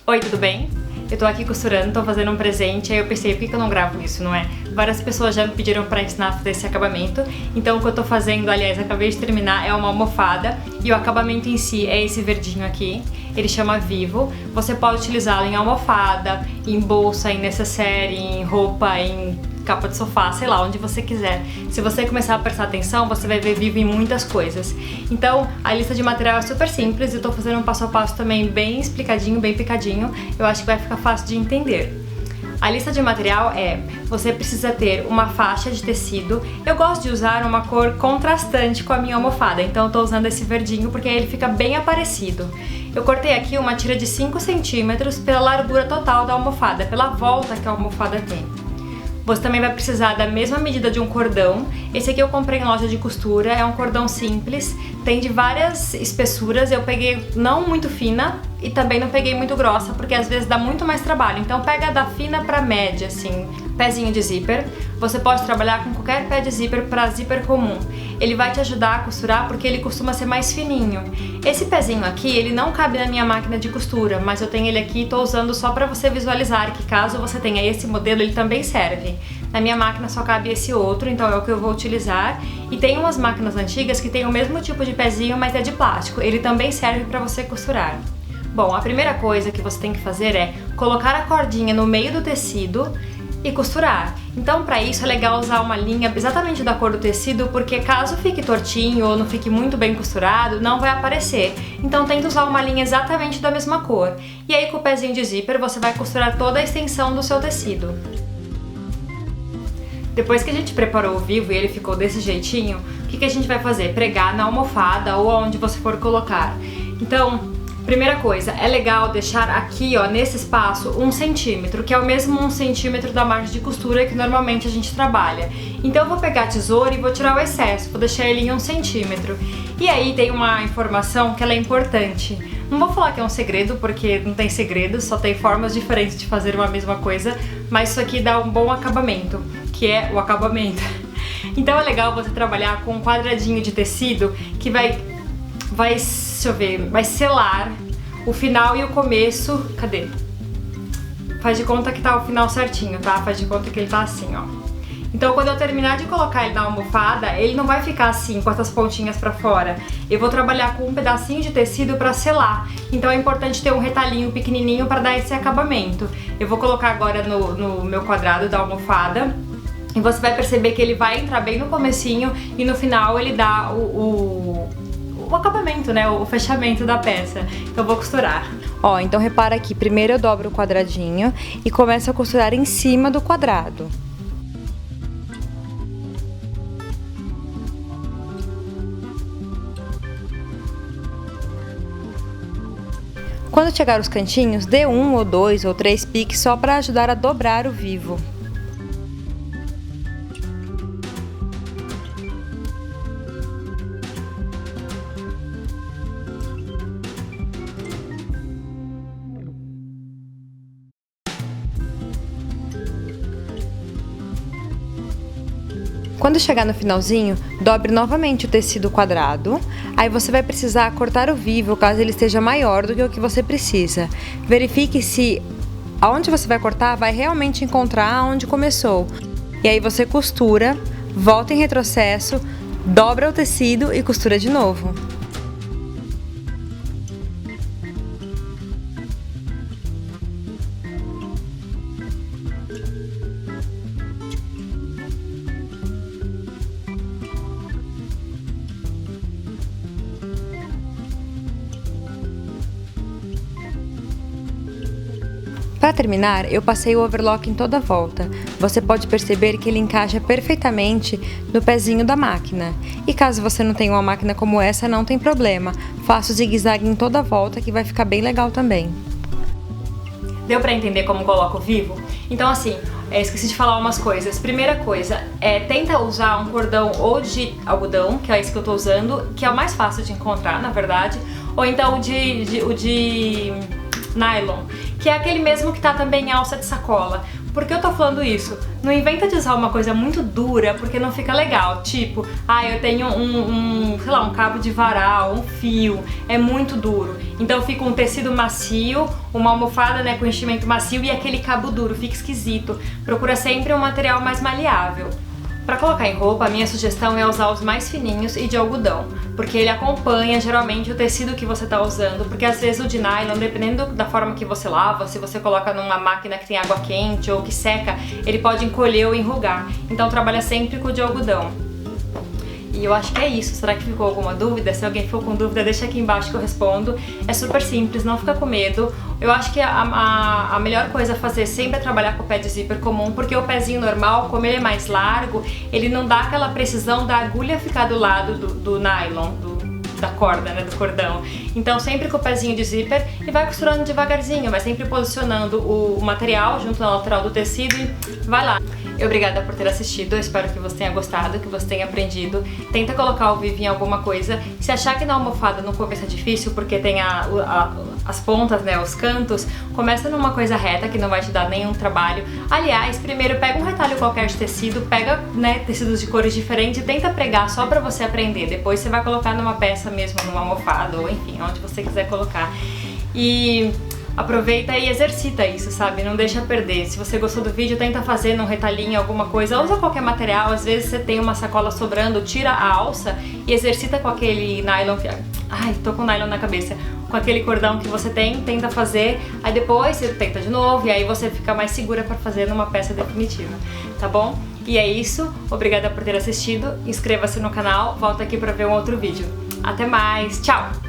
Oi, tudo bem? Eu tô aqui costurando, tô fazendo um presente, aí eu pensei, por que eu não gravo isso, não é? Várias pessoas já me pediram pra ensinar a fazer esse acabamento, então o que eu tô fazendo, aliás, acabei de terminar, é uma almofada, e o acabamento em si é esse verdinho aqui, ele chama Vivo. Você pode utilizá-lo em almofada, em bolsa, em necessaire, em roupa, em capa de sofá, sei lá, onde você quiser. Se você começar a prestar atenção, você vai ver Vivo em muitas coisas. Então, a lista de material é super simples, eu tô fazendo um passo a passo também bem explicadinho, bem picadinho, eu acho que vai ficar fácil de entender. A lista de material é, você precisa ter uma faixa de tecido. Eu gosto de usar uma cor contrastante com a minha almofada, então eu tô usando esse verdinho porque aí ele fica bem aparecido. Eu cortei aqui uma tira de 5 centímetros pela largura total da almofada, pela volta que a almofada tem. Você também vai precisar da mesma medida de um cordão. Esse aqui eu comprei em loja de costura, é um cordão simples, tem de várias espessuras. Eu peguei não muito fina e também não peguei muito grossa, porque às vezes dá muito mais trabalho. Então pega da fina pra média, assim, pezinho de zíper. Você pode trabalhar com qualquer pé de zíper para zíper comum. Ele vai te ajudar a costurar porque ele costuma ser mais fininho. Esse pezinho aqui, ele não cabe na minha máquina de costura, mas eu tenho ele aqui e tô usando só para você visualizar que caso você tenha esse modelo, ele também serve. Na minha máquina só cabe esse outro, então é o que eu vou utilizar. E tem umas máquinas antigas que tem o mesmo tipo de pezinho, mas é de plástico. Ele também serve para você costurar. Bom, a primeira coisa que você tem que fazer é colocar a cordinha no meio do tecido e costurar. Então, para isso é legal usar uma linha exatamente da cor do tecido, porque caso fique tortinho ou não fique muito bem costurado, não vai aparecer. Então tenta usar uma linha exatamente da mesma cor. E aí com o pezinho de zíper você vai costurar toda a extensão do seu tecido. Depois que a gente preparou o Vivo e ele ficou desse jeitinho, o que a gente vai fazer? Pregar na almofada ou aonde você for colocar. Então, primeira coisa, é legal deixar aqui, ó, nesse espaço 1 centímetro, que é o mesmo 1 centímetro da margem de costura que normalmente a gente trabalha. Então eu vou pegar a tesoura e vou tirar o excesso, vou deixar ele em 1 centímetro. E aí tem uma informação que ela é importante. Não vou falar que é um segredo, porque não tem segredo, só tem formas diferentes de fazer uma mesma coisa, mas isso aqui dá um bom acabamento, que é o acabamento. Então é legal você trabalhar com um quadradinho de tecido que vai selar o final e o começo. Cadê? Faz de conta que tá o final certinho, tá? Faz de conta que ele tá assim, ó. Então quando eu terminar de colocar ele na almofada, ele não vai ficar assim, com essas pontinhas pra fora. Eu vou trabalhar com um pedacinho de tecido pra selar. Então é importante ter um retalhinho pequenininho pra dar esse acabamento. Eu vou colocar agora no meu quadrado da almofada. E você vai perceber que ele vai entrar bem no comecinho e no final ele dá o acabamento, né? O fechamento da peça. Então eu vou costurar. Ó, então repara aqui, primeiro eu dobro o quadradinho e começo a costurar em cima do quadrado. Quando chegar os cantinhos, dê 1 ou 2 ou 3 piques só para ajudar a dobrar o Vivo. Quando chegar no finalzinho, dobre novamente o tecido quadrado. Aí você vai precisar cortar o Vivo caso ele esteja maior do que o que você precisa. Verifique se aonde você vai cortar vai realmente encontrar onde começou. E aí você costura, volta em retrocesso, dobra o tecido e costura de novo. Para terminar, eu passei o overlock em toda a volta. Você pode perceber que ele encaixa perfeitamente no pezinho da máquina. E caso você não tenha uma máquina como essa, não tem problema. Faça o zigue-zague em toda a volta que vai ficar bem legal também. Deu para entender como coloco o Vivo? Então assim, esqueci de falar umas coisas. Primeira coisa, tenta usar um cordão ou de algodão, que é esse que eu tô usando, que é o mais fácil de encontrar, na verdade, ou então o de nylon, que é aquele mesmo que tá também em alça de sacola, por que eu tô falando isso? Não inventa de usar uma coisa muito dura, porque não fica legal. Tipo, eu tenho sei lá, um cabo de varal, um fio, é muito duro. Então fica um tecido macio, uma almofada, né, com enchimento macio e aquele cabo duro, fica esquisito. Procura sempre um material mais maleável. Para colocar em roupa, a minha sugestão é usar os mais fininhos e de algodão, porque ele acompanha geralmente o tecido que você está usando, porque às vezes o de nylon, dependendo da forma que você lava, se você coloca numa máquina que tem água quente ou que seca, ele pode encolher ou enrugar. Então trabalha sempre com o de algodão. E eu acho que é isso. Será que ficou alguma dúvida? Se alguém ficou com dúvida, deixa aqui embaixo que eu respondo. É super simples, não fica com medo. Eu acho que a melhor coisa a fazer sempre é trabalhar com o pé de zíper comum, porque o pezinho normal, como ele é mais largo, ele não dá aquela precisão da agulha ficar do lado do nylon, da corda, né, do cordão. Então sempre com o pezinho de zíper e vai costurando devagarzinho, vai sempre posicionando o material junto na lateral do tecido e vai lá. Obrigada por ter assistido, eu espero que você tenha gostado, que você tenha aprendido. Tenta colocar o vivo em alguma coisa. Se achar que na almofada no começo é difícil porque tem as pontas, né, os cantos, começa numa coisa reta que não vai te dar nenhum trabalho. Aliás, primeiro pega um retalho qualquer de tecido, pega, né, tecidos de cores diferentes e tenta pregar só pra você aprender. Depois você vai colocar numa peça mesmo, numa almofada ou enfim, onde você quiser colocar. E aproveita e exercita isso, sabe? Não deixa perder. Se você gostou do vídeo, tenta fazer num retalhinho alguma coisa. Usa qualquer material. Às vezes você tem uma sacola sobrando, tira a alça e exercita com aquele nylon. Ai, tô com nylon na cabeça. Com aquele cordão que você tem, tenta fazer. Aí depois você tenta de novo e aí você fica mais segura pra fazer numa peça definitiva, tá bom? E é isso. Obrigada por ter assistido. Inscreva-se no canal. Volta aqui pra ver um outro vídeo. Até mais. Tchau!